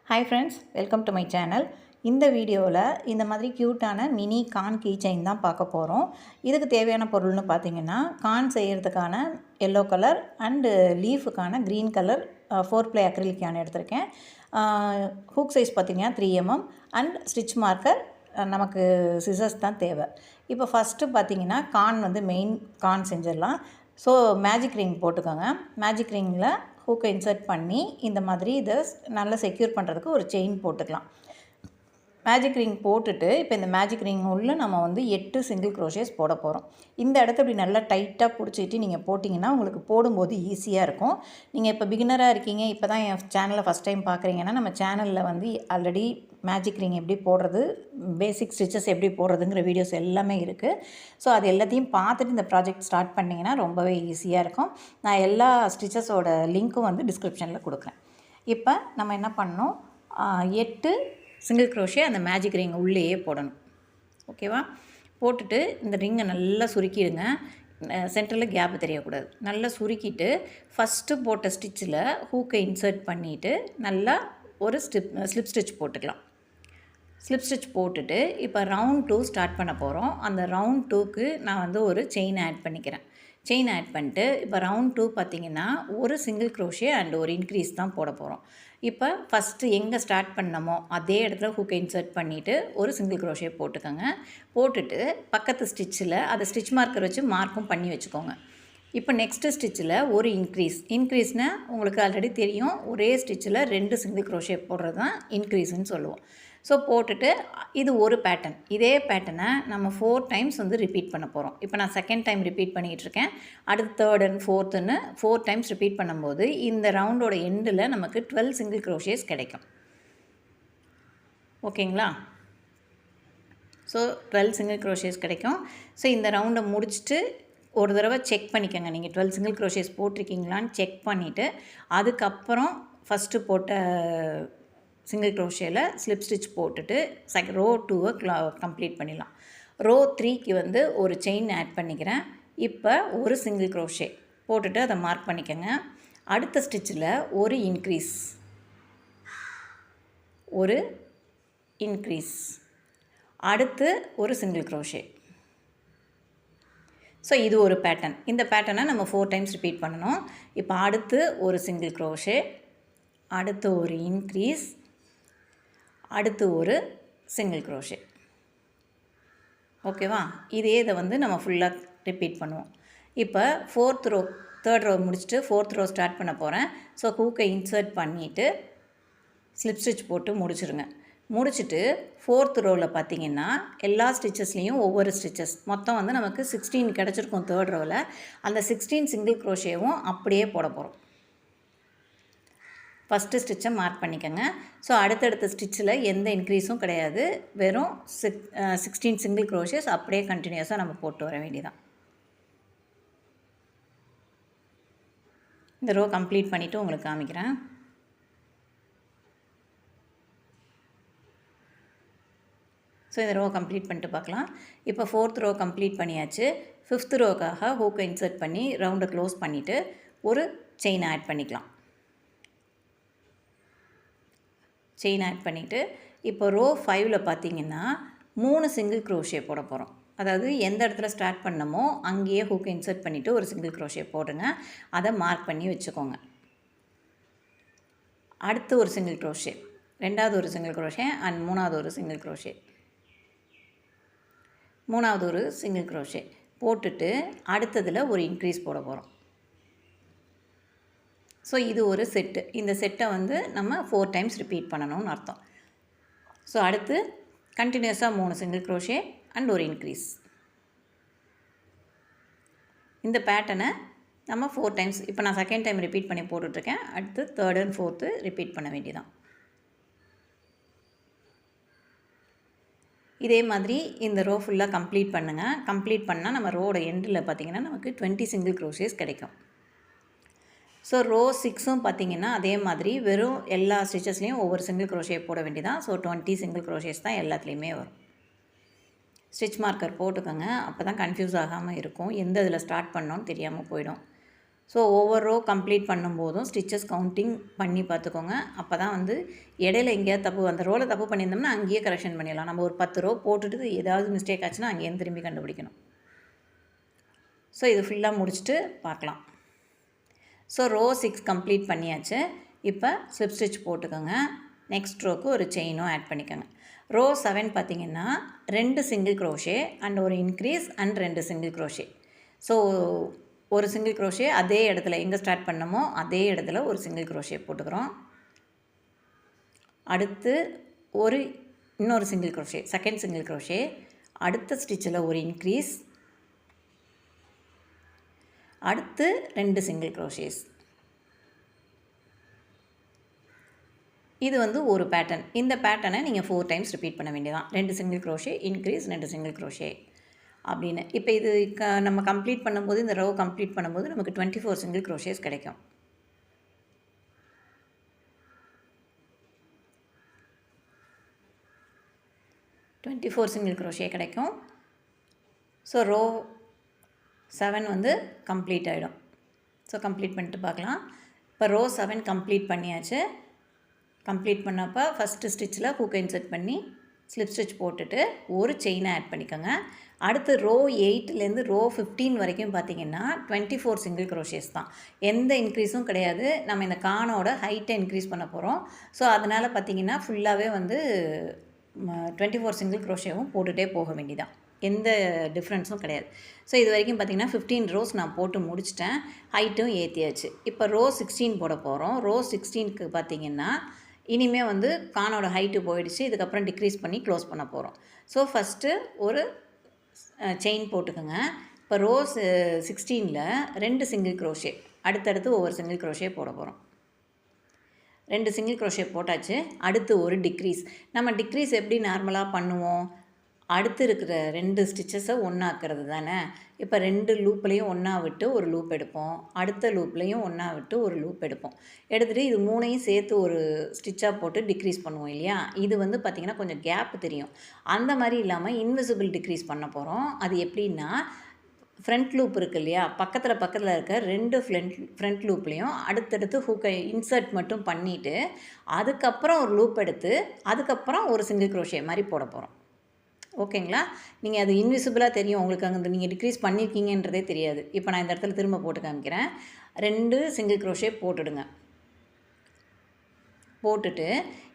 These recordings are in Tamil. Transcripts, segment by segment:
Hi friends, welcome to my channel. இந்த வீடியோவில் இந்த மாதிரி க்யூட்டான மினி கான் கீ செயின் தான் பார்க்க போகிறோம். இதுக்கு தேவையான பொருள்னு பார்த்தீங்கன்னா, கான் செய்கிறதுக்கான எல்லோ கலர் அண்டு லீஃபுக்கான green colour 4 ply acrylic yarn எடுத்திருக்கேன். ஹூக் சைஸ் பார்த்திங்கன்னா 3mm அண்ட் ஸ்டிச் மார்க்கர். நமக்கு சிசர்ஸ் தான் தேவை. இப்போ ஃபஸ்ட்டு பார்த்திங்கன்னா கான் வந்து மெயின் கான் செஞ்சிடலாம். ஸோ மேஜிக் ரிங் போட்டுக்கோங்க. மேஜிக் ரிங்கில் ஹூக்கை இன்சர்ட் பண்ணி இந்த மாதிரி இதை நல்லா செக்யூர் பண்ணுறதுக்கு ஒரு செயின் போட்டுக்கலாம். மேஜிக் ரிங் போட்டுட்டு இப்போ இந்த மேஜிக் ரிங் உள்ளே நம்ம வந்து 8 சிங்கிள் க்ரோஷேஸ் போட போகிறோம். இந்த இடத்த இப்படி நல்லா டைட்டாக பிடிச்சிட்டு நீங்கள் போட்டிங்கன்னா உங்களுக்கு போடும்போது ஈஸியாக இருக்கும். நீங்கள் இப்போ பிகினராக இருக்கீங்க, இப்போ தான் என் சேனலை ஃபஸ்ட் டைம் பார்க்குறீங்கன்னா, நம்ம சேனலில் வந்து ஆல்ரெடி மேஜிக் ரிங் எப்படி போடுறது, பேசிக் ஸ்டிச்சஸ் எப்படி போடுறதுங்கிற வீடியோஸ் எல்லாமே இருக்குது. ஸோ அது எல்லாத்தையும் பார்த்துட்டு இந்த ப்ராஜெக்ட் ஸ்டார்ட் பண்ணிங்கன்னா ரொம்பவே ஈஸியாக இருக்கும். நான் எல்லா ஸ்டிச்சஸோட லிங்க்கும் வந்து டிஸ்கிரிப்ஷனில் கொடுக்குறேன். இப்போ நம்ம என்ன பண்ணணும், 8 சிங்கிள் க்ரோஷே அந்த மேஜிக் ரிங் உள்ளேயே போடணும். ஓகேவா? போட்டுட்டு இந்த ரிங்கை நல்லா சுருக்கிடுங்க. சென்டரில் கேப்பு தெரியக்கூடாது. நல்லா சுருக்கிட்டு ஃபஸ்ட்டு போட்ட ஸ்டிச்சில் ஹூக்கை இன்சர்ட் பண்ணிவிட்டு நல்லா ஒரு ஸ்லிப் ஸ்டிச் போட்டுக்கலாம். ஸ்லிப் ஸ்டிச் போட்டுட்டு இப்போ ரவுண்ட் 2 ஸ்டார்ட் பண்ண போகிறோம். அந்த ரவுண்ட் 2க்கு நான் வந்து ஒரு செயின் ஆட் பண்ணிக்கிறேன். செயின் ஆட் பண்ணிட்டு இப்போ ரவுண்ட் 2 பார்த்திங்கன்னா ஒரு சிங்கிள் க்ரோஷே அண்ட் ஒரு இன்க்ரீஸ் தான் போட போகிறோம். இப்போ ஃபஸ்ட்டு எங்கே ஸ்டார்ட் பண்ணமோ அதே இடத்துல ஹூக்கை இன்சர்ட் பண்ணிவிட்டு ஒரு சிங்கிள் க்ரோஷே போட்டுக்கோங்க. போட்டுட்டு பக்கத்து ஸ்டிச்சில் அதை ஸ்டிச் மார்க்கர் வச்சு மார்க்கும் பண்ணி வச்சுக்கோங்க. இப்போ நெக்ஸ்ட்டு ஸ்டிச்சில் ஒரு இன்க்ரீஸ்னால் உங்களுக்கு ஆல்ரெடி தெரியும், ஒரே ஸ்டிச்சில் 2 சிங்கிள் க்ரோஷே போடுறது தான் இன்க்ரீஸ்ன்னு சொல்லுவோம். ஸோ போட்டுட்டு இது ஒரு பேட்டர்ன். இதே பேட்டர்னை நம்ம 4 டைம்ஸ் வந்து ரிப்பீட் பண்ண போகிறோம். இப்போ நான் செகண்ட் டைம் ரிப்பீட் பண்ணிகிட்ருக்கேன். அடுத்து தேர்ட் அண்ட் ஃபோர்த்துன்னு 4 டைம்ஸ் ரிப்பீட் பண்ணும்போது இந்த ரவுண்டோட எண்டில் நமக்கு 12 சிங்கிள் க்ரோஷேஸ் கிடைக்கும். ஓகேங்களா? ஸோ 12 சிங்கிள் க்ரோஷேஸ் கிடைக்கும். ஸோ இந்த ரவுண்டை முடிச்சுட்டு ஒரு தடவை செக் பண்ணிக்கோங்க, நீங்கள் 12 சிங்கிள் க்ரோஷேஸ் போட்டிருக்கீங்களான்னு செக் பண்ணிவிட்டு அதுக்கப்புறம் ஃபஸ்ட்டு போட்ட சிங்கிள் க்ரோஷேயில் ஸ்லிப் ஸ்டிச் போட்டுட்டு ரோ 2வை கம்ப்ளீட் பண்ணிடலாம். ரோ 3க்கு வந்து ஒரு செயின் ஆட் பண்ணிக்கிறேன். இப்போ ஒரு சிங்கிள் க்ரோஷே போட்டுட்டு அதை மார்க் பண்ணிக்கோங்க. அடுத்த ஸ்டிச்சில் ஒரு இன்க்ரீஸ், அடுத்து ஒரு சிங்கிள் க்ரோஷே. ஸோ இது ஒரு பேட்டர்ன். இந்த பேட்டர்னை நம்ம 4 டைம்ஸ் ரிப்பீட் பண்ணணும். இப்போ அடுத்து ஒரு சிங்கிள் க்ரோஷே, அடுத்து ஒரு இன்க்ரீஸ், அடுத்து ஒரு சிங்கிள் க்ரோஷே. ஓகேவா? இதே இதை வந்து நம்ம ஃபுல்லாக ரிப்பீட் பண்ணுவோம். இப்போ தேர்ட் ரோ முடிச்சுட்டு 4th ரோ ஸ்டார்ட் பண்ண போகிறேன். ஸோ ஹூக்கை இன்சர்ட் பண்ணிவிட்டு ஸ்லிப் ஸ்டிச் போட்டு முடிச்சுருங்க. முடிச்சுட்டு 4th ரோவில் பார்த்திங்கன்னா எல்லா ஸ்டிச்சஸ்லேயும் ஒவ்வொரு ஸ்டிச்சஸ் மொத்தம் வந்து நமக்கு 16 கிடச்சிருக்கும். தேர்ட் ரோவில் அந்த 16 சிங்கிள் க்ரோஷேவும் அப்படியே போட போகிறோம். ஃபஸ்ட்டு ஸ்டிச்சை மார்க் பண்ணிக்கோங்க. ஸோ அடுத்தடுத்த ஸ்டிச்சில் எந்த இன்க்ரீஸும் கிடையாது, வெறும் 16 சிங்கிள் க்ரோஷேஸ் அப்படியே கண்டினியூஸாக நம்ம போட்டு வர வேண்டியதான். இந்த ரோ கம்ப்ளீட் பண்ணிவிட்டு உங்களுக்கு காமிக்கிறேன். ஸோ இந்த ரோ கம்ப்ளீட் பண்ணிட்டு பார்க்கலாம். இப்போ 4th ரோ கம்ப்ளீட் பண்ணியாச்சு. 5th ரோக்காக ஹூக்கை இன்சர்ட் பண்ணி ரவுண்டை க்ளோஸ் பண்ணிவிட்டு ஒரு செயின் ஆட் பண்ணிக்கலாம். செயின் ஆட் பண்ணிவிட்டு இப்போ ரோ 5ல் பார்த்திங்கன்னா 3 சிங்கிள் க்ரோஷே போட போகிறோம். அதாவது எந்த இடத்துல ஸ்டார்ட் பண்ணமோ அங்கேயே ஹூக்கை இன்சர்ட் பண்ணிவிட்டு ஒரு சிங்கிள் க்ரோஷே போடுங்க. அதை மார்க் பண்ணி வச்சுக்கோங்க. அடுத்து ஒரு சிங்கிள் க்ரோஷே, ரெண்டாவது ஒரு சிங்கிள் க்ரோஷே அண்ட் மூணாவது ஒரு சிங்கிள் க்ரோஷே, மூணாவது ஒரு சிங்கிள் க்ரோஷே போட்டுட்டு அடுத்ததில் ஒரு இன்க்ரீஸ் போட போகிறோம். ஸோ இது ஒரு செட்டு. இந்த செட்டை வந்து நம்ம 4 டைம்ஸ் ரிப்பீட் பண்ணணும்னு அர்த்தம். ஸோ அடுத்து கண்டினியூஸாக 3 சிங்கிள் க்ரோஷே அண்ட் ஒரு இன்க்ரீஸ். இந்த பேட்டர்னை நம்ம 4 டைம்ஸ், இப்போ நான் செகண்ட் டைம் ரிப்பீட் பண்ணி போட்டுட்ருக்கேன். அடுத்து தேர்ட் அண்ட் ஃபோர்த்து ரிப்பீட் பண்ண வேண்டியதான். இதே மாதிரி இந்த ரோ ஃபுல்லாக கம்ப்ளீட் பண்ணுங்கள். கம்ப்ளீட் பண்ணால் நம்ம ரோட எண்டில் பார்த்திங்கன்னா நமக்கு 20 சிங்கிள் க்ரோஷேஸ் கிடைக்கும். ஸோ ரோ 6ம் பார்த்திங்கன்னா அதே மாதிரி வெறும் எல்லா ஸ்டிச்சஸ்லேயும் ஒவ்வொரு சிங்கிள் க்ரோஷே போட வேண்டியதான். ஸோ 20 சிங்கிள் க்ரோஷேஸ் தான் எல்லாத்துலேயுமே வரும். ஸ்டிச் மார்க்கர் போட்டுக்கோங்க, அப்போ தான் கன்ஃபியூஸ் ஆகாமல் இருக்கும், எந்த இதில் ஸ்டார்ட் பண்ணோன்னு தெரியாமல் போயிடும். ஸோ ஒவ்வொரு ரோ கம்ப்ளீட் பண்ணும்போதும் ஸ்டிச்சஸ் கவுண்டிங் பண்ணி பார்த்துக்கோங்க. அப்போ தான் வந்து இடையில எங்கேயாவது தப்பு அந்த ரோவில் தப்பு பண்ணியிருந்தோம்னா அங்கேயே கரெக்ஷன் பண்ணிடலாம். நம்ம ஒரு 10 ரோ போட்டுட்டு ஏதாவது மிஸ்டேக் ஆச்சுன்னா அங்கேயும் திரும்பி கண்டுபிடிக்கணும். ஸோ இது ஃபுல்லாக முடிச்சுட்டு பார்க்கலாம். ஸோ ரோ 6 கம்ப்ளீட் பண்ணியாச்சு. இப்போ ஸ்லிப் ஸ்டிச் போட்டுக்கோங்க. நெக்ஸ்ட் ரோக்கு ஒரு செயினும் ஆட் பண்ணிக்கோங்க. ரோ 7 பார்த்திங்கன்னா 2 சிங்கிள் க்ரோஷே அண்ட் ஒரு increase and 2 single crochet. So ஒரு சிங்கிள் க்ரோஷே அதே இடத்துல எங்கே ஸ்டார்ட் பண்ணமோ அதே இடத்துல ஒரு சிங்கிள் க்ரோஷே போட்டுக்கிறோம். அடுத்து இன்னொரு single crochet, second single crochet. அடுத்த ஸ்டிச்சில் ஒரு இன்க்ரீஸ், அடுத்து 2 சிங்கிள் க்ரோஷேஸ். இது வந்து ஒரு பேட்டர்ன். இந்த பேட்டர்னை நீங்கள் 4 டைம்ஸ் ரிப்பீட் பண்ண வேண்டியதான். 2 single crochet, increase, 2 single crochet அப்படின்னு. இப்போ இது நம்ம கம்ப்ளீட் பண்ணும்போது, இந்த ரோ கம்ப்ளீட் பண்ணும்போது நமக்கு 24 சிங்கிள் க்ரோஷேஸ் கிடைக்கும். சிங்கிள் க்ரோஷே கிடைக்கும். ஸோ ரோ 7 வந்து கம்ப்ளீட் ஆகிடும். ஸோ கம்ப்ளீட் பண்ணிட்டு பார்க்கலாம். இப்போ ரோ 7 கம்ப்ளீட் பண்ணியாச்சு. கம்ப்ளீட் பண்ணப்போ ஃபஸ்ட்டு ஸ்டிச்சில் ஹூக்கை இன்சர்ட் பண்ணி ஸ்லிப் ஸ்டிச் போட்டுட்டு ஒரு செயினை ஆட் பண்ணிக்கோங்க. அடுத்து ரோ 8லேருந்து ரோ 15 வரைக்கும் பார்த்திங்கன்னா 24 சிங்கிள் க்ரோஷேஸ் தான். எந்த இன்க்ரீஸும் கிடையாது. நம்ம இந்த கானோட ஹைட்டை இன்க்ரீஸ் பண்ண போகிறோம். ஸோ அதனால் பார்த்திங்கன்னா ஃபுல்லாகவே வந்து 24 சிங்கிள் க்ரோஷேவும் போட்டுகிட்டே போக வேண்டியதான். எந்த டிஃப்ரென்ஸும் கிடையாது. ஸோ இது வரைக்கும் பார்த்திங்கன்னா 15 ரோஸ் நான் போட்டு முடிச்சிட்டேன். ஹைட்டும் ஏற்றியாச்சு. இப்போ ரோ 16 போட போகிறோம். ரோ 16க்கு பார்த்திங்கன்னா இனிமேல் வந்து கானோட ஹைட்டு போயிடுச்சு. இதுக்கப்புறம் டிக்ரீஸ் பண்ணி க்ளோஸ் பண்ண போகிறோம். ஸோ ஃபஸ்ட்டு ஒரு செயின் போட்டுக்கோங்க. இப்போ ரோ 16ல் 2 சிங்கிள் க்ரோஷே, அடுத்தடுத்து ஒவ்வொரு சிங்கிள் க்ரோஷே போட போகிறோம். 2 சிங்கிள் க்ரோஷே போட்டாச்சு. அடுத்து ஒரு டிக்ரீஸ். நம்ம டிக்ரீஸ் எப்படி நார்மலாக பண்ணுவோம்? அடுத்து இருக்கிற 2 ஸ்டிச்சஸை ஒன்றாக்கிறது தானே. இப்போ 2 லூப்லேயும் ஒன்றா விட்டு ஒரு லூப் எடுப்போம். அடுத்த லூப்லேயும் ஒன்றா விட்டு ஒரு லூப் எடுப்போம். எடுத்துகிட்டு இது 3ஐயும் சேர்த்து ஒரு ஸ்டிச்சாக போட்டு டிக்ரீஸ் பண்ணுவோம் இல்லையா. இது வந்து பார்த்திங்கன்னா கொஞ்சம் கேப் தெரியும். அந்த மாதிரி இல்லாமல் இன்விசிபிள் டிக்ரீஸ் பண்ண போகிறோம். அது எப்படின்னா, ஃப்ரண்ட் லூப் இருக்குது இல்லையா, பக்கத்தில் இருக்க 2 ஃப்ரண்ட் லூப்லேயும் அடுத்தடுத்து ஹூக்கை இன்சர்ட் மட்டும் பண்ணிவிட்டு அதுக்கப்புறம் ஒரு லூப் எடுத்து அதுக்கப்புறம் ஒரு சிங்கிள் க்ரோஷே மாதிரி போட போகிறோம். ஓகேங்களா? நீங்கள் அது இன்விசிபிளாக தெரியும் உங்களுக்கு. அங்கே நீங்கள் டிக்ரீஸ் பண்ணியிருக்கீங்கன்றதே தெரியாது. இப்போ நான் இந்த இடத்துல திரும்ப போட்டு காமிக்கிறேன். 2 சிங்கிள் க்ரோஷே போட்டுடுங்க. போட்டுட்டு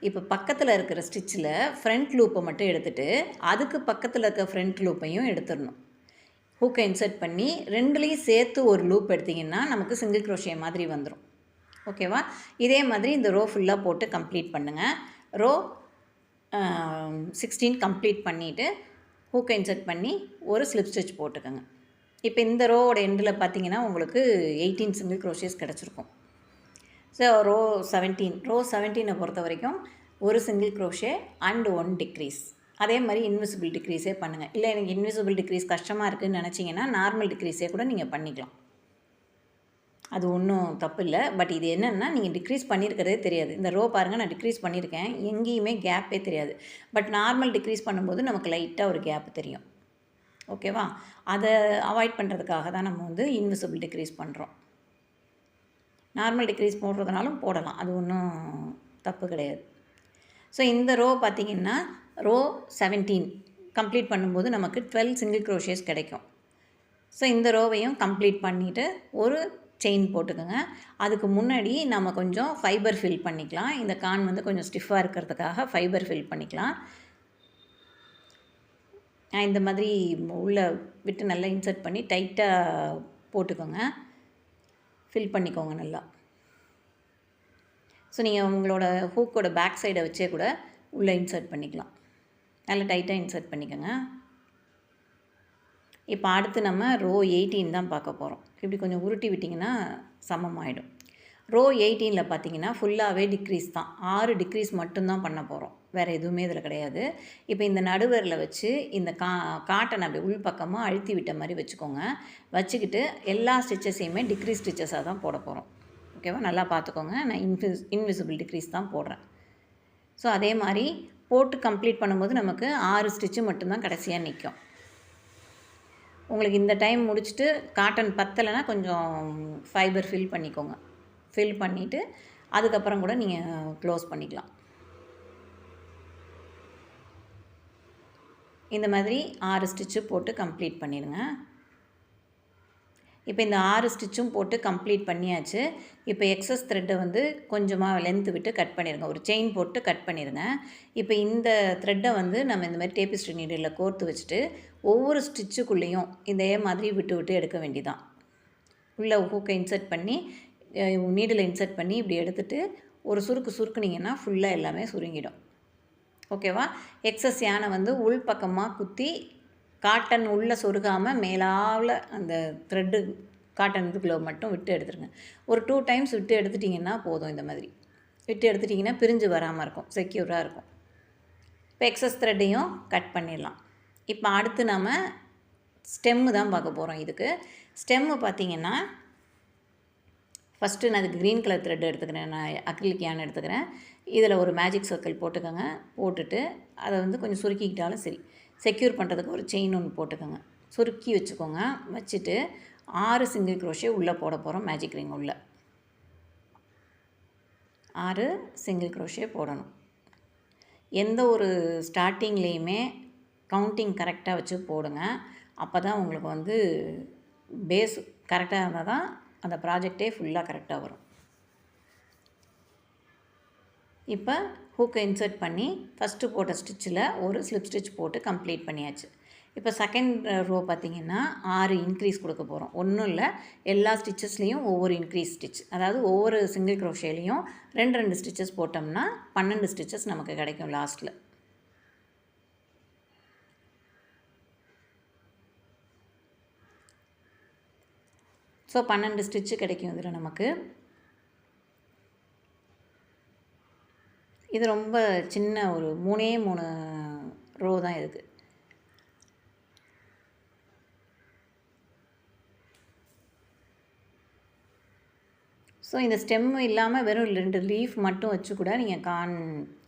இப்போ பக்கத்தில் இருக்கிற ஸ்டிச்சில் ஃப்ரண்ட் லூப்பை மட்டும் எடுத்துகிட்டு அதுக்கு பக்கத்தில் இருக்க ஃப்ரண்ட் லூப்பையும் எடுத்துடணும். ஹூக்கை இன்சர்ட் பண்ணி 2லேயும் சேர்த்து ஒரு லூப் எடுத்திங்கன்னா நமக்கு சிங்கிள் க்ரோஷே மாதிரி வந்துடும். ஓகேவா? இதே மாதிரி இந்த ரோ ஃபுல்லாக போட்டு கம்ப்ளீட் பண்ணுங்கள். ரோ 16 கம்ப்ளீட் பண்ணிவிட்டு ஹூக்கை இன்சர்ட் பண்ணி ஒரு ஸ்லிப் ஸ்டிச் போட்டுக்கோங்க. இப்போ இந்த ரோவோட எண்டில் பார்த்திங்கன்னா உங்களுக்கு 18 சிங்கிள் க்ரோஷேஸ் கிடச்சிருக்கும். ஸோ ரோ 17 பொறுத்த வரைக்கும் ஒரு சிங்கிள் க்ரோஷே அண்ட் 1 டிக்ரீஸ். அதே மாதிரி இன்விசிபிள் டிக்ரீஸே பண்ணுங்கள். இல்லை எனக்கு இன்விசிபிள் டிக்ரீஸ் கஷ்டமாக இருக்குதுன்னு நினச்சிங்கன்னா நார்மல் டிக்ரீஸே கூட நீங்கள் பண்ணிக்கலாம். அது ஒன்றும் தப்பு இல்லை. பட் இது என்னென்னா நீங்கள் டிக்ரீஸ் பண்ணியிருக்கிறதே தெரியாது. இந்த ரோ பாருங்கள், நான் டிக்ரீஸ் பண்ணியிருக்கேன், எங்கேயுமே கேப்பே தெரியாது. பட் நார்மல் டிக்ரீஸ் பண்ணும்போது நமக்கு லைட்டாக ஒரு கேப் தெரியும். ஓகேவா? அதை அவாய்ட் பண்ணுறதுக்காக தான் நம்ம வந்து இன்விசிபிள் டிக்ரீஸ் பண்ணுறோம். நார்மல் டிக்ரீஸ் போடுறதுனாலும் போடலாம், அது ஒன்றும் தப்பு கிடையாது. ஸோ இந்த ரோ பார்த்திங்கன்னா ரோ 17 கம்ப்ளீட் பண்ணும்போது நமக்கு 12 சிங்கிள் க்ரோஷேஸ் கிடைக்கும். ஸோ இந்த ரோவையும் கம்ப்ளீட் பண்ணிவிட்டு ஒரு செயின் போட்டுக்கோங்க. அதுக்கு முன்னாடி நம்ம கொஞ்சம் ஃபைபர் ஃபில் பண்ணிக்கலாம். இந்த கான் வந்து கொஞ்சம் ஸ்டிஃபாக இருக்கிறதுக்காக ஃபைபர் ஃபில் பண்ணிக்கலாம். இந்த மாதிரி உள்ளே விட்டு நல்லா இன்சர்ட் பண்ணி டைட்டாக போட்டுக்கோங்க. ஃபில் பண்ணிக்கோங்க நல்லா. ஸோ நீங்கள் உங்களோட ஹூக்கோட பேக் சைடை வச்சே கூட உள்ளே இன்சர்ட் பண்ணிக்கலாம். நல்லா டைட்டாக இன்சர்ட் பண்ணிக்கோங்க. இப்போ அடுத்து நம்ம ரோ 18 தான் பார்க்க போகிறோம். இப்படி கொஞ்சம் உருட்டி விட்டிங்கன்னா சமமாகிடும். ரோ 18ல் பார்த்திங்கன்னா ஃபுல்லாகவே டிக்ரீஸ் தான். 6 டிக்ரீஸ் மட்டும்தான் பண்ண போகிறோம். வேறு எதுவுமே இதில் கிடையாது. இப்போ இந்த நடுவரில் வச்சு இந்த காட்டன் அப்படி உள் பக்கமாக அழுத்தி விட்ட மாதிரி வச்சுக்கோங்க. வச்சுக்கிட்டு எல்லா ஸ்டிச்சஸையுமே டிக்ரீஸ் ஸ்டிச்சஸாக தான் போட போகிறோம். ஓகேவா? நல்லா பார்த்துக்கோங்க. நான் இன்விசிபிள் டிக்ரீஸ் தான் போடுறேன். ஸோ அதே மாதிரி போட்டு கம்ப்ளீட் பண்ணும்போது நமக்கு 6 ஸ்டிச்சு மட்டும்தான் கடைசியாக நிற்கும். உங்களுக்கு இந்த டைம் முடிச்சுட்டு காட்டன் பத்தலைன்னா கொஞ்சம் ஃபைபர் ஃபில் பண்ணிக்கோங்க. ஃபில் பண்ணிவிட்டு அதுக்கப்புறம் கூட நீங்கள் க்ளோஸ் பண்ணிக்கலாம். இந்த மாதிரி 6 ஸ்டிச்சு போட்டு கம்ப்ளீட் பண்ணிடுங்க. இப்போ இந்த 6 ஸ்டிச்சும் போட்டு கம்ப்ளீட் பண்ணியாச்சு. இப்போ எக்ஸஸ் த்ரெட்டை வந்து கொஞ்சமாக லென்த்து விட்டு கட் பண்ணிடுங்க. ஒரு செயின் போட்டு கட் பண்ணிடுங்க. இப்போ இந்த த்ரெட்டை வந்து நம்ம இந்த மாதிரி டேபிஸ்ட்ரி நீடில் கோர்த்து வச்சுட்டு ஒவ்வொரு ஸ்டிச்சுக்குள்ளேயும் இதே மாதிரி விட்டு விட்டு எடுக்க வேண்டியதான். உள்ளே ஹூக்கை இன்சர்ட் பண்ணி நீடில் இன்சர்ட் பண்ணி இப்படி எடுத்துகிட்டு ஒரு சுருக்குனிங்கன்னா ஃபுல்லாக எல்லாமே சுருங்கிடும். ஓகேவா? எக்ஸஸ் யானை வந்து உள் பக்கமாக குத்தி காட்டன் உள்ளே சொருகாமல் மேலாவில் அந்த த்ரெட்டு காட்டன் இதுக்குள்ளே மட்டும் விட்டு எடுத்துருங்க. ஒரு 2 டைம்ஸ் விட்டு எடுத்துட்டிங்கன்னா போதும். இந்த மாதிரி விட்டு எடுத்துட்டிங்கன்னா பிரிஞ்சு வராமல் இருக்கும், செக்யூராக இருக்கும். இப்போ எக்ஸஸ் த்ரெட்டையும் கட் பண்ணிடலாம். இப்போ அடுத்து நம்ம ஸ்டெம்மு தான் பார்க்க போகிறோம். இதுக்கு ஸ்டெம்மு பார்த்திங்கன்னா ஃபஸ்ட்டு நான் இதுக்கு க்ரீன் கலர் த்ரெட் எடுத்துக்கிறேன். நான் அக்ரிலிக் யான் எடுத்துக்கிறேன். இதில் ஒரு மேஜிக் சர்க்கிள் போட்டுக்கோங்க. போட்டுட்டு அதை வந்து கொஞ்சம் சுருக்கிக்கிட்டாலும் சரி, செக்யூர் பண்ணுறதுக்கு ஒரு செயின் ஒன்று போட்டுக்கோங்க. சுருக்கி வச்சுக்கோங்க. வச்சுட்டு 6 சிங்கிள் க்ரோஷே உள்ளே போட போகிறோம். மேஜிக் ரிங் உள்ள 6 சிங்கிள் க்ரோஷே போடணும். எந்த ஒரு ஸ்டார்டிங்லேயுமே கவுண்டிங் கரெக்டாக வச்சு போடுங்க. அப்போ தான் உங்களுக்கு வந்து பேஸ் கரெக்டாக இருந்தால் தான் அந்த ப்ராஜெக்டே ஃபுல்லாக கரெக்டாக வரும். இப்போ ஹூக்கை இன்சர்ட் பண்ணி ஃபஸ்ட்டு போட்ட ஸ்டிச்சில் ஒரு ஸ்லிப் ஸ்டிச் போட்டு கம்ப்ளீட் பண்ணியாச்சு. இப்போ செகண்ட் ரோ பார்த்திங்கன்னா 6 இன்க்ரீஸ் கொடுக்க போகிறோம். ஒன்றும் இல்லை, எல்லா ஸ்டிச்சஸ்லேயும் ஒவ்வொரு இன்க்ரீஸ் ஸ்டிச், அதாவது ஒவ்வொரு சிங்கிள் க்ரோஷேலையும் 2 ஸ்டிச்சஸ் போட்டோம்னா 12 ஸ்டிச்சஸ் நமக்கு கிடைக்கும் லாஸ்ட்டில். ஸோ 12 ஸ்டிச்சு கிடைக்கும் இதில் நமக்கு. இது ரொம்ப சின்ன ஒரு 3 ரோ தான் இதுக்கு. ஸோ இந்த ஸ்டெம்மு இல்லாமல் வெறும் 2 லீஃப் மட்டும் வச்சு கூட நீங்கள்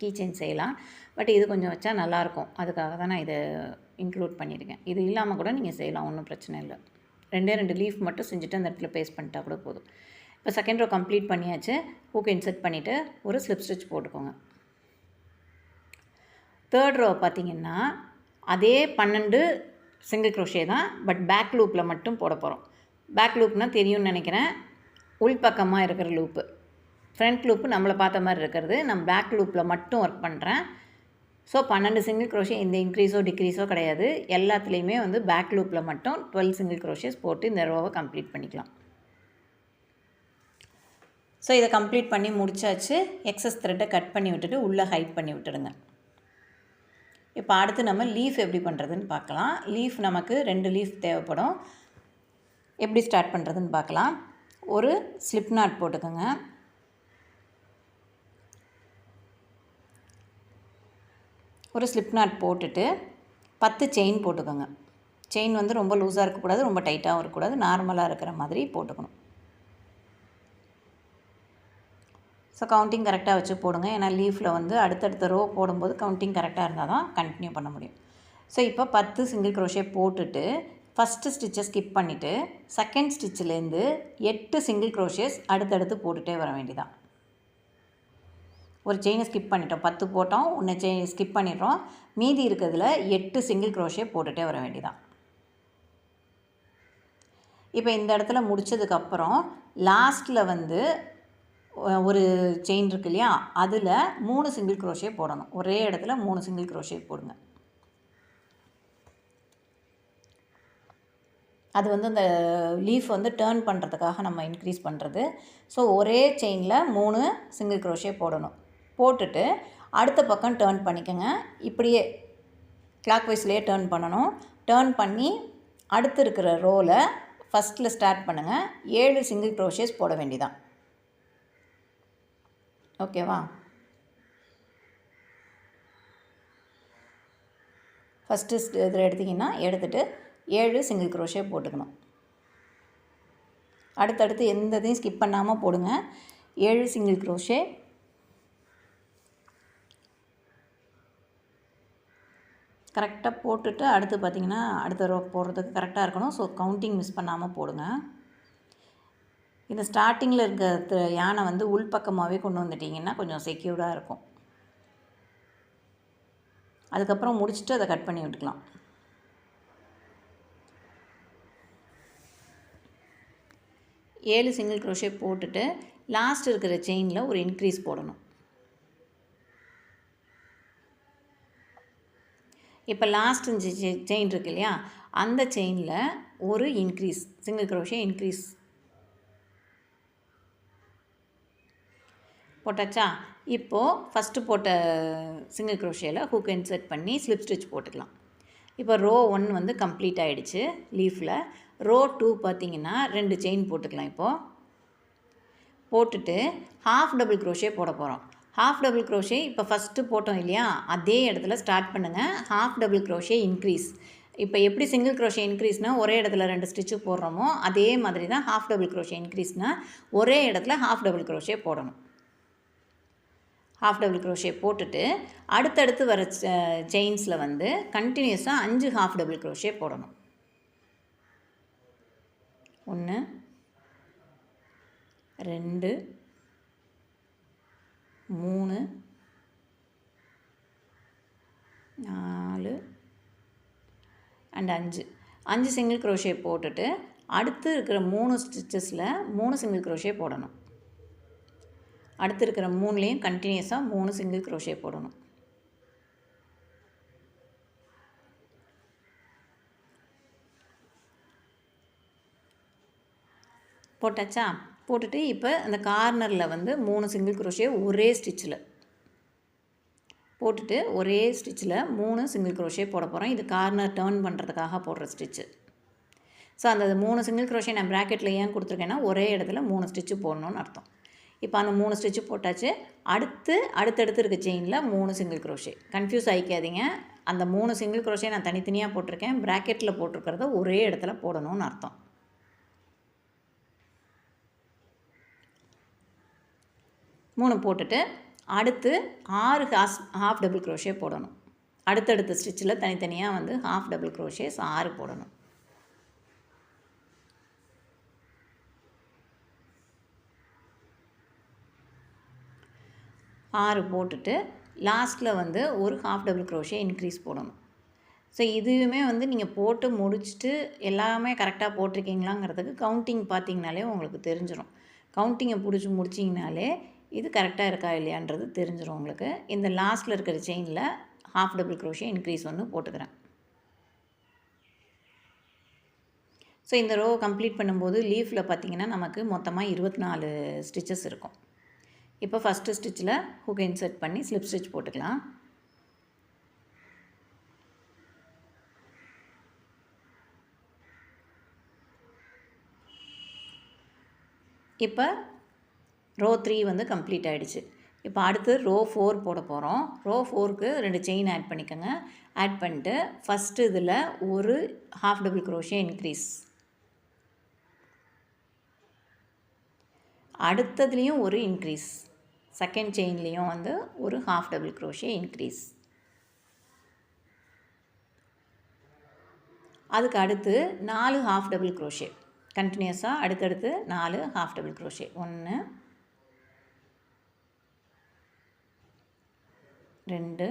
கீ செயின் செய்யலாம். பட் இது கொஞ்சம் வச்சா நல்லாயிருக்கும். அதுக்காக தான் நான் இதை இன்க்ளூட் பண்ணியிருக்கேன். இது இல்லாமல் கூட நீங்கள் செய்யலாம், ஒன்றும் பிரச்சனை இல்லை. 2 லீஃப் மட்டும் செஞ்சுட்டு அந்த இடத்துல பேஸ்ட் பண்ணிட்டா கூட போதும். இப்போ செகண்ட் ரோ கம்ப்ளீட் பண்ணியாச்சு. ஹூக்கை இன்சர்ட் பண்ணிவிட்டு ஒரு ஸ்லிப் ஸ்டிச் போட்டுக்கோங்க. தேர்ட் ரோ பார்த்திங்கன்னா அதே 12 சிங்கிள் க்ரோஷே தான், பட் பேக் லூப்பில் மட்டும் போட போகிறோம். பேக் லூப்னால் தெரியும்னு நினைக்கிறேன். உள்பக்கமாக இருக்கிற லூப்பு. ஃப்ரண்ட் லூப்பு நம்மளை பார்த்த மாதிரி இருக்கிறது. நான் பேக் லூப்பில் மட்டும் ஒர்க் பண்ணுறேன். ஸோ 12 சிங்கிள் க்ரோஷே, இந்த இன்க்ரீஸோ டிக்ரீஸோ கிடையாது. எல்லாத்துலேயுமே வந்து பேக் லூப்பில் மட்டும் 12 சிங்கிள் க்ரோஷேஸ் போட்டு இந்த ரோவை கம்ப்ளீட் பண்ணிக்கலாம். ஸோ இதை கம்ப்ளீட் பண்ணி முடிச்சாச்சு. எக்ஸஸ் த்ரெட்டை கட் பண்ணி விட்டுட்டு உள்ளே ஹைட் பண்ணி விட்டுடுங்க. இப்போ அடுத்து நம்ம லீஃப் எப்படி பண்ணுறதுன்னு பார்க்கலாம். லீஃப் நமக்கு 2 லீஃப் தேவைப்படும். எப்படி ஸ்டார்ட் பண்ணுறதுன்னு பார்க்கலாம். ஒரு ஸ்லிப் நாட் போட்டுக்கோங்க. ஒரு ஸ்லிப் நாட் போட்டுட்டு 10 செயின் போட்டுக்கோங்க. செயின் வந்து ரொம்ப லூஸாக இருக்கக்கூடாது, ரொம்ப டைட்டாகவும் இருக்கக்கூடாது, நார்மலாக இருக்கிற மாதிரி போட்டுக்கணும். ஸோ கவுண்டிங் கரெக்டாக வச்சு போடுங்க. ஏன்னா லீஃபில் வந்து அடுத்தடுத்த ரோ போடும்போது கவுண்டிங் கரெக்டாக இருந்தால் தான் கண்டினியூ பண்ண முடியும். ஸோ இப்போ 10 சிங்கிள் க்ரோஷே போட்டுட்டு ஃபஸ்ட்டு ஸ்டிச்சை ஸ்கிப் பண்ணிவிட்டு செகண்ட் ஸ்டிச்சிலேருந்து 8 சிங்கிள் க்ரோஷேஸ் அடுத்தடுத்து போட்டுகிட்டே வர வேண்டியதான். ஒரு செயினை ஸ்கிப் பண்ணிட்டோம், 10 போட்டோம், ஒன்று செயின் ஸ்கிப் பண்ணிடுறோம். மீதி இருக்கிறதுல 8 சிங்கிள் க்ரோஷே போட்டுகிட்டே வர வேண்டியதான். இப்போ இந்த இடத்துல முடித்ததுக்கப்புறம் லாஸ்ட்டில் வந்து ஒரு செயின் இருக்கு இல்லையா, அதில் 3 சிங்கிள் க்ரோஷே போடணும். ஒரே இடத்துல 3 சிங்கிள் க்ரோஷே போடுங்க. அது வந்து அந்த லீஃப் வந்து டேர்ன் பண்ணுறதுக்காக நம்ம இன்க்ரீஸ் பண்ணுறது. ஸோ ஒரே செயினில் 3 சிங்கிள் க்ரோஷே போடணும். போட்டுட்டு அடுத்த பக்கம் டேர்ன் பண்ணிக்கோங்க. இப்படியே கிளாக் வைஸ்லேயே டேர்ன் பண்ணணும். டேர்ன் பண்ணி அடுத்து இருக்கிற ரோவில் ஃபஸ்ட்டில் ஸ்டார்ட் பண்ணுங்கள். 7 சிங்கிள் க்ரோஷேஸ் போட வேண்டியதான். ஓகேவா? ஃபஸ்ட்டு இதில் எடுத்திங்கன்னா எடுத்துகிட்டு 7 சிங்கிள் க்ரோஷே போட்டுக்கணும். அடுத்தடுத்து எந்த இதையும் ஸ்கிப் பண்ணாமல் போடுங்க. 7 சிங்கிள் க்ரோஷே. கரெக்டாக போட்டுட்டு அடுத்து பார்த்திங்கன்னா அடுத்த ரோ போடுறதுக்கு கரெக்டாக இருக்கணும். ஸோ கவுண்டிங் மிஸ் பண்ணாமல் போடுங்க. இந்த ஸ்டார்டிங்கில் இருக்க யானை வந்து உள்பக்கமாகவே கொண்டு வந்துட்டிங்கன்னா கொஞ்சம் செக்யூர்டாக இருக்கும். அதுக்கப்புறம் முடிச்சுட்டு அதை கட் பண்ணி விட்டுக்கலாம். ஏழு சிங்கிள் க்ரோஷே போட்டுட்டு லாஸ்ட் இருக்கிற செயினில் ஒரு இன்க்ரீஸ் போடணும். இப்போ லாஸ்ட் செயின் இருக்கு இல்லையா, அந்த செயினில் ஒரு இன்க்ரீஸ் சிங்கிள் க்ரோஷே இன்க்ரீஸ் போட்டாச்சா. இப்போது ஃபஸ்ட்டு போட்ட சிங்கிள் க்ரோஷேயில் ஹூக் இன்சர்ட் பண்ணி ஸ்லிப் ஸ்டிச் போட்டுக்கலாம். இப்போ ரோ 1 வந்து கம்ப்ளீட் ஆகிடுச்சு லீஃபில். ரோ 2 பார்த்திங்கன்னா 2 செயின் போட்டுக்கலாம். இப்போது போட்டுட்டு ஹாஃப் டபுள் க்ரோஷே போட போகிறோம். ஹாஃப் டபுள் க்ரோஷே இப்போ ஃபஸ்ட்டு போட்டோம் இல்லையா, அதே இடத்துல ஸ்டார்ட் பண்ணுங்கள். Half double crochet increase. இப்போ எப்படி சிங்கிள் க்ரோஷே இன்க்ரீஸ்னால் ஒரே இடத்துல 2 ஸ்டிச்சு போடுறோமோ அதே மாதிரி தான் ஹாஃப் டபுள் க்ரோஷே இன்க்ரீஸ்னால் ஒரே இடத்துல ஹாஃப் டபுள் க்ரோஷே போடணும். ஹாஃப் டபுள் க்ரோஷே போட்டுட்டு அடுத்தடுத்து வர செயின்ஸில் வந்து கண்டினியூஸாக 5 ஹாஃப் டபுள் க்ரோஷே போடணும். 1 2 3 4 அண்ட் 5 சிங்கிள் க்ரோஷே போட்டுட்டு அடுத்து இருக்கிற 3 ஸ்டிச்சஸில் 3 சிங்கிள் க்ரோஷே போடணும். அடுத்து இருக்கிற 3லேயும் கண்டினியூஸாக 3 சிங்கிள் க்ரோஷே போடணும். போட்டாச்சா. போட்டுட்டு இப்போ அந்த கார்னரில் வந்து 3 சிங்கிள் க்ரோஷே ஒரே ஸ்டிச்சில் போட்டுட்டு ஒரே ஸ்டிச்சில் 3 சிங்கிள் க்ரோஷே போட போகிறோம். இது கார்னர் டர்ன் பண்ணுறதுக்காக போடுற ஸ்டிச்சு. ஸோ அந்த 3 சிங்கிள் க்ரோஷே நான் ப்ராக்கெட்டில் ஏன் கொடுத்துருக்கேன்னா ஒரே இடத்துல 3 ஸ்டிச்சு போடணும்னு அர்த்தம். இப்போ அந்த 3 ஸ்டிச்சு போட்டாச்சு. அடுத்தடுத்து இருக்க செயினில் 3 சிங்கிள் க்ரோஷே. கன்ஃபியூஸ் ஆகிக்காதீங்க. அந்த 3 சிங்கிள் க்ரோஷே நான் தனித்தனியாக போட்டிருக்கேன். ப்ராக்கெட்டில் போட்டிருக்கிறத ஒரே இடத்துல போடணும்னு அர்த்தம். 3 போட்டுட்டு அடுத்து 6 ஹாஃப் டபுள் க்ரோஷே போடணும். அடுத்தடுத்த ஸ்டிச்சில் தனித்தனியாக வந்து ஹாஃப் டபுள் க்ரோஷேஸ் 6 போடணும். போட்டுட்டு லாஸ்ட்டில் வந்து ஒரு ஹாஃப் டபுள் க்ரோஷே இன்க்ரீஸ் போடணும். ஸோ இதுவுமே வந்து நீங்கள் போட்டு முடிச்சுட்டு எல்லாமே கரெக்டாக போட்டிருக்கீங்களாங்கிறதுக்கு கவுண்டிங் பார்த்திங்கனாலே உங்களுக்கு தெரிஞ்சிடும். கவுண்டிங்கை முடிச்சிங்கனாலே இது கரெக்டாக இருக்கா இல்லையான்றது தெரிஞ்சிடும் உங்களுக்கு. இந்த லாஸ்ட்டில் இருக்கிற செயினில் ஹாஃப் டபுள் க்ரோஷே இன்க்ரீஸ் ஒன்று போட்டுக்கிறேன். ஸோ இந்த ரோ கம்ப்ளீட் பண்ணும்போது லீஃபில் பார்த்திங்கன்னா நமக்கு மொத்தமாக 24 ஸ்டிச்சஸ் இருக்கும். இப்போ ஃபஸ்ட்டு ஸ்டிச்சில் ஹூக் இன்சர்ட் பண்ணி ஸ்லிப் ஸ்டிச் போட்டுக்கலாம். இப்போ ரோ 3 வந்து கம்ப்ளீட் ஆகிடுச்சு. இப்போ அடுத்து ரோ 4 போட போகிறோம். ரோ 4க்கு 2 செயின் ஆட் பண்ணிக்கோங்க. ஆட் பண்ணிட்டு ஃபஸ்ட்டு இதில் ஒரு ஹாஃப் டபுள் க்ரோஷே இன்க்ரீஸ், அடுத்ததுலேயும் ஒரு இன்க்ரீஸ், செகண்ட் செயின்லேயும் வந்து ஒரு ஹாஃப் டபுள் க்ரோஷே இன்க்ரீஸ். அதுக்கு அடுத்து 4 ஹாஃப் டபுள் க்ரோஷே கண்டினியூஸாக அடுத்தடுத்து 4 half double crochet. 1 2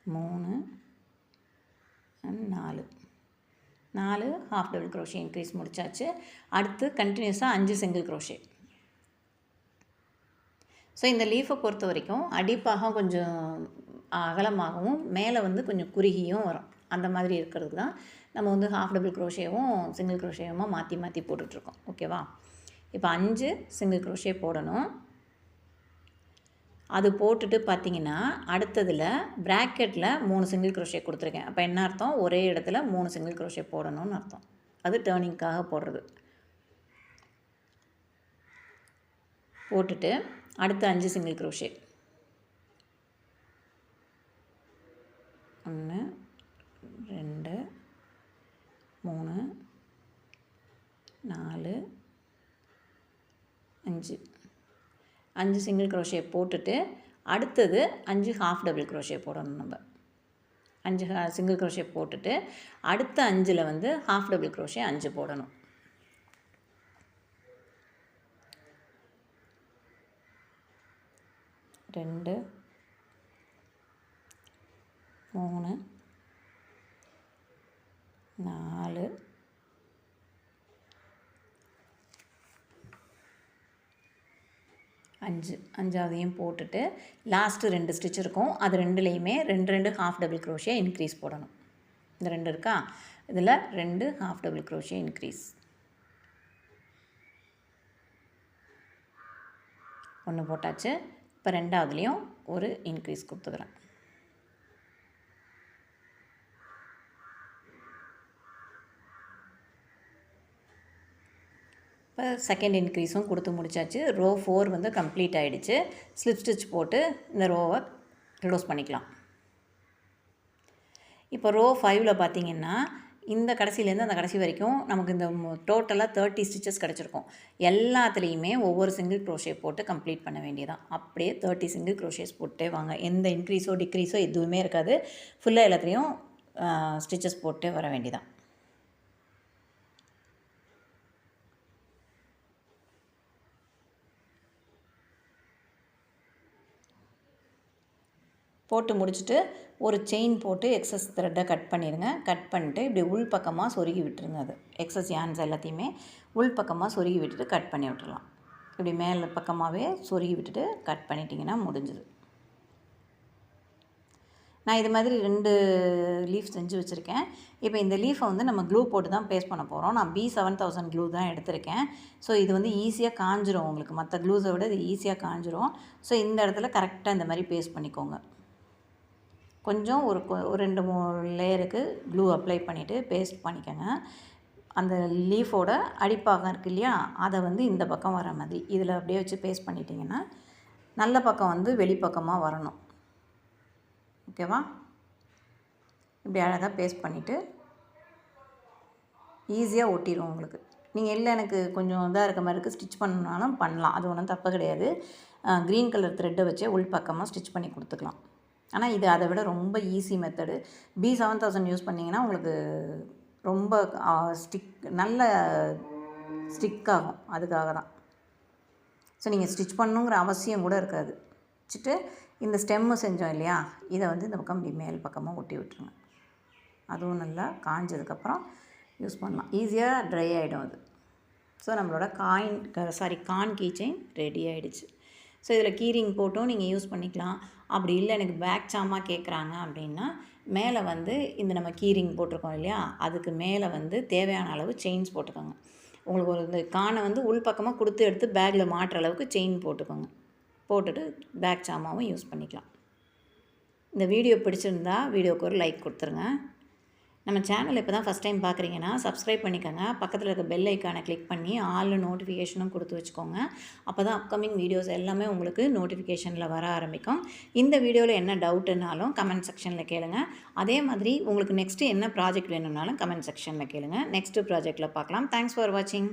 3 4 half double crochet increase முடிச்சாச்சு. அடுத்து கண்டினியூஸாக 5 சிங்கிள் க்ரோஷே. ஸோ இந்த லீஃபை பொறுத்த வரைக்கும் அடிப்பாக கொஞ்சம் அகலமாகவும் மேலே வந்து கொஞ்சம் குறுகியும் வரும். அந்த மாதிரி இருக்கிறது தான் நம்ம வந்து ஹாஃப் டபுள் க்ரோஷேவும் சிங்கிள் க்ரோஷேவுமா மாற்றி மாற்றி போட்டுட்ருக்கோம். ஓகேவா. இப்போ 5 சிங்கிள் க்ரோஷே போடணும். அது போட்டுட்டு பார்த்திங்கன்னா அடுத்ததில் ப்ராக்கெட்டில் 3 சிங்கிள் க்ரோஷே கொடுத்துருக்கேன். அப்போ என்ன அர்த்தம், ஒரே இடத்துல 3 சிங்கிள் க்ரோஷே போடணும்னு அர்த்தம். அது டேர்னிங்காக போடுறது. போட்டுட்டு அடுத்து 5 சிங்கிள் க்ரோஷே. 1 2 3 4 5 சிங்கிள் க்ரோஷே போட்டுட்டு அடுத்தது 5 ஹாஃப் டபுள் க்ரோஷே போடணும். நம்ம 5 சிங்கிள் க்ரோஷே போட்டுட்டு அடுத்த 5ல் வந்து ஹாஃப் டபுள் க்ரோஷே 5 போடணும். ரெண்டு 3 4 5 5ஆவதையும் போட்டுட்டு லாஸ்ட்டு 2 ஸ்டிச் இருக்கும். அது 2லேயுமே 2 ஹாஃப் டபுள் க்ரோஷே இன்க்ரீஸ் போடணும். இந்த 2 இருக்கா, இதில் 2 ஹாஃப் டபுள் க்ரோஷே இன்க்ரீஸ். 1 போட்டாச்சு. இப்போ 2ஆவதுலேயும் ஒரு இன்க்ரீஸ் கொடுத்துக்கிறேன். இப்போ செகண்ட் இன்க்ரீஸும் கொடுத்து முடிச்சாச்சு. ரோ 4 வந்து கம்ப்ளீட் ஆகிடுச்சு. ஸ்லிப் ஸ்டிச் போட்டு இந்த ரோவை க்ளோஸ் பண்ணிக்கலாம். இப்போ ரோ 5ல் பார்த்திங்கன்னா இந்த கடைசியிலேருந்து அந்த கடைசி வரைக்கும் நமக்கு இந்த டோட்டலாக 30 ஸ்டிச்சஸ் கிடச்சிருக்கும். எல்லாத்துலேயுமே ஒவ்வொரு சிங்கிள் க்ரோஷே போட்டு கம்ப்ளீட் பண்ண வேண்டியதான். அப்படியே 30 சிங்கிள் க்ரோஷேஸ் போட்டே வாங்க. எந்த இன்க்ரீஸோ டிக்ரீஸோ எதுவுமே இருக்காது. ஃபுல்லாக எல்லாத்துலேயும் ஸ்டிச்சஸ் போட்டு வர வேண்டியதான். போட்டு முடிச்சுட்டு ஒரு செயின் போட்டு எக்ஸஸ் த்ரெட்டை கட் பண்ணிடுங்க. கட் பண்ணிட்டு இப்படி உள் பக்கமாக சொருகி விட்டுருங்க. அது எக்ஸஸ் யான்ஸ் எல்லாத்தையுமே உள் பக்கமாக சொருகி விட்டுட்டு கட் பண்ணி விட்டுடலாம். இப்படி மேலே பக்கமாகவே சொருகி விட்டுட்டு கட் பண்ணிட்டிங்கன்னா முடிஞ்சுது. நான் இது மாதிரி 2 லீஃப் செஞ்சு வச்சுருக்கேன். இப்போ இந்த லீஃபை வந்து நம்ம க்ளூ போட்டு தான் பேஸ்ட் பண்ண போகிறோம். நான் B7000 க்ளூ தான் எடுத்திருக்கேன். ஸோ இது வந்து ஈஸியாக காஞ்சிரும். உங்களுக்கு மற்ற க்ளூஸை விட இது ஈஸியாக காஞ்சிரும். ஸோ இந்த இடத்துல கரெக்டாக இந்த மாதிரி பேஸ்ட் பண்ணிக்கோங்க. கொஞ்சம் ஒரு 2-3 லேயருக்கு க்ளூ அப்ளை பண்ணிவிட்டு பேஸ்ட் பண்ணிக்கோங்க. அந்த லீஃபோட அடிப்பாகம் இருக்குது இல்லையா, அதை வந்து இந்த பக்கம் வர மாதிரி இதில் அப்படியே வச்சு பேஸ்ட் பண்ணிட்டிங்கன்னா நல்ல பக்கம் வந்து வெளிப்பக்கமாக வரணும். ஓகேவா? இப்படி அழகாக பேஸ்ட் பண்ணிவிட்டு ஈஸியாக ஒட்டிடும் உங்களுக்கு. நீங்கள் இல்லை எனக்கு கொஞ்சம் இதாக இருக்க மாதிரி இருக்குது ஸ்டிச் பண்ணனாலும் பண்ணலாம். அது ஒன்றும் தப்பு கிடையாது. க்ரீன் கலர் த்ரெட்டை வச்சு உள் பக்கமாக ஸ்டிச் பண்ணி கொடுத்துக்கலாம். ஆனால் இது அதை விட ரொம்ப ஈஸி மெத்தடு. B7000 யூஸ் பண்ணிங்கன்னா உங்களுக்கு ரொம்ப நல்ல ஸ்டிக் ஆகும். அதுக்காக தான். ஸோ நீங்கள் ஸ்டிச் பண்ணணுங்கிற அவசியம் கூட இருக்காது. வச்சுட்டு இந்த ஸ்டெம்மு செஞ்சோம் இல்லையா, இதை வந்து இந்த பக்கம் இப்படி மேல் பக்கமாக ஒட்டி விட்டுருங்க. அதுவும் நல்லா காஞ்சதுக்கப்புறம் யூஸ் பண்ணலாம். ஈஸியாக ட்ரை ஆகிடும் அது. ஸோ நம்மளோட கான் கீ செயின் ரெடி ஆகிடுச்சு. ஸோ இதில் கீரிங் போட்டும் நீங்கள் யூஸ் பண்ணிக்கலாம். அப்படி இல்லை எனக்கு பேக் சாமா கேட்குறாங்க அப்படின்னா மேலே வந்து இந்த நம்ம கீரிங் போட்டிருக்கோம் இல்லையா, அதுக்கு மேலே வந்து தேவையான அளவு செயின்ஸ் போட்டுக்கோங்க. உங்களுக்கு ஒரு இந்த கானை வந்து உள் பக்கமாக கொடுத்து எடுத்து பேக்கில் மாட்டுற அளவுக்கு செயின் போட்டுக்கோங்க. போட்டுட்டு பேக் சாமாவும் யூஸ் பண்ணிக்கலாம். இந்த வீடியோ பிடிச்சிருந்தா வீடியோவுக்கு ஒரு லைக் கொடுத்துருங்க. நம்ம சேனல் இப்போ தான் ஃபஸ்ட் டைம் பார்க்குறீங்கன்னா சப்ஸ்கிரைப் பண்ணிக்கோங்க. பக்கத்தில் இருக்க பெல் ஐக்கானை கிளிக் பண்ணி ஆல் நோட்டிஃபிகேஷனும் கொடுத்து வச்சுக்கோங்க. அப்போ தான் அப்கமிங் வீடியோஸ் எல்லாமே உங்களுக்கு நோட்டிஃபிகேஷனில் வர ஆரம்பிக்கும். இந்த வீடியோவில் என்ன டவுட்டுனாலும் கமெண்ட் செக்ஷனில் கேளுங்க. அதே மாதிரி உங்களுக்கு நெக்ஸ்ட்டு என்ன ப்ராஜெக்ட் வேணும்னாலும் கமெண்ட் செக்ஷனில் கேளுங்க. நெக்ஸ்ட்டு ப்ராஜெக்டில் பார்க்கலாம். தேங்க்ஸ் ஃபார் வாட்சிங்.